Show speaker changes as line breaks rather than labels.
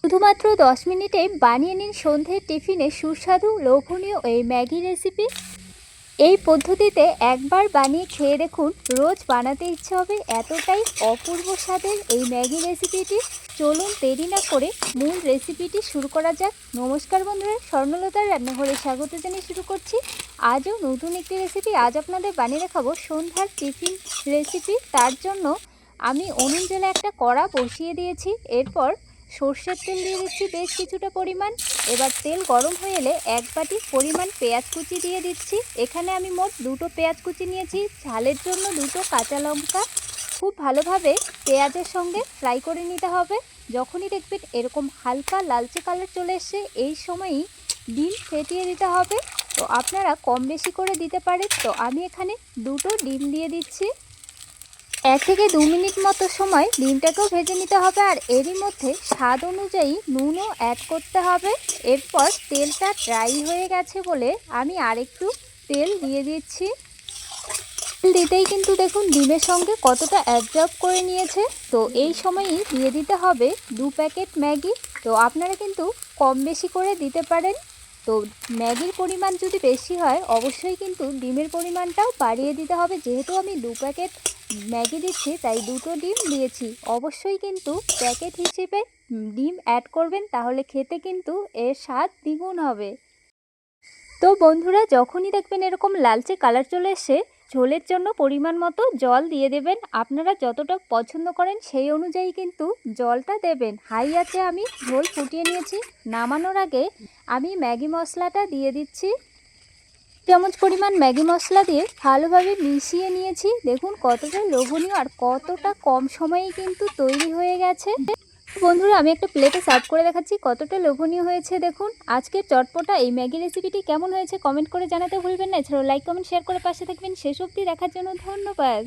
শুধুমাত্র 10 মিনিটে বানিয়ে নিন সন্ধ্যের টিফিনে সুস্বাদু লোভনীয় এই ম্যাগি রেসিপি। এই পদ্ধতিতে একবার বানিয়ে খেয়ে দেখুন, রোজ বানাতে ইচ্ছে হবে। এতটাই অপূর্ব স্বাদের এই ম্যাগি রেসিপিটি। চলুন দেরি না করে মূল রেসিপিটি শুরু করা যাক। নমস্কার বন্ধুরা, স্বর্ণলতার রান্নাঘরে স্বাগত জানিয়ে শুরু করছি আজও নতুন একটি রেসিপি। আজ আপনাদের বানিয়ে দেখাবো সন্ধ্যার টিফিন রেসিপি। তার জন্য আমি উনুন জ্বেলে একটা কড়া বসিয়ে দিয়েছি। এরপর সর্ষের তেল দিয়ে দিচ্ছি বেশ কিছুটা পরিমাণ। এবার তেল গরম হয়ে এলে 1 বাটি পরিমাণ পেঁয়াজ কুচি দিয়ে দিচ্ছি। এখানে আমি মোট 2টো পেঁয়াজ কুচি নিয়েছি। ঝালের জন্য 2টো কাঁচা লঙ্কা খুব ভালোভাবে পেঁয়াজের সঙ্গে ফ্রাই করে নিতে হবে। যখনই দেখবেন এরকম হালকা লালচে কালার চলে এসছে, এই সময়ই ডিম ফেটিয়ে দিতে হবে। তো আপনারা কম বেশি করে দিতে পারেন। তো আমি এখানে 2টো ডিম দিয়ে দিচ্ছি। 1 থেকে 2 মিনিট মতো সময় ডিমটাকেও ভেজে নিতে হবে। আর এরই মধ্যে স্বাদ অনুযায়ী নুনও অ্যাড করতে হবে। এরপর তেলটা ড্রাই হয়ে গেছে বলে আমি আরেকটু তেল দিয়ে দিচ্ছি। তেল দিতেই কিন্তু দেখুন ডিমের সঙ্গে কতটা অ্যাবজর্ব করে নিয়েছে। তো এই সময়ই দিয়ে দিতে হবে 2 প্যাকেট ম্যাগি। তো আপনারা কিন্তু কম বেশি করে দিতে পারেন। তো ম্যাগির পরিমাণ যদি বেশি হয় অবশ্যই কিন্তু ডিমের পরিমাণটাও বাড়িয়ে দিতে হবে। যেহেতু আমি 2 প্যাকেট ম্যাগি দিচ্ছি তাই 2টো ডিম দিয়েছি। অবশ্যই কিন্তু প্যাকেট হিসেবে ডিম অ্যাড করবেন, তাহলে খেতে কিন্তু এর স্বাদ দ্বিগুণ হবে। তো বন্ধুরা, যখনই দেখবেন এরকম লালচে কালার চলে এসে, ঝোলের জন্য পরিমাণ মতো জল দিয়ে দেবেন। আপনারা যতটা পছন্দ করেন সেই অনুযায়ী কিন্তু জলটা দেবেন। হাই আঁচে আমি ঝোল ফুটিয়ে নিয়েছি। নামানোর আগে আমি ম্যাগি মশলাটা দিয়ে দিচ্ছি। চামচ পরিমাণ ম্যাগি মশলা দিয়ে ভালোভাবে মিশিয়ে নিয়েছি। দেখুন কতটা লোভনীয় আর কতটা কম সময়েই কিন্তু তৈরি হয়ে গেছে। বন্ধুরা, আমি একটা প্লেটে সার্ভ করে দেখাচ্ছি কতটা লোভনীয় হয়েছে। দেখুন আজকের চটপটা এই ম্যাগি রেসিপিটি কেমন হয়েছে কমেন্ট করে জানাতে ভুলবেন না। এছাড়াও লাইক কমেন্ট শেয়ার করে পাশে থাকবেন। শেষ অবধি দেখার জন্য ধন্যবাদ।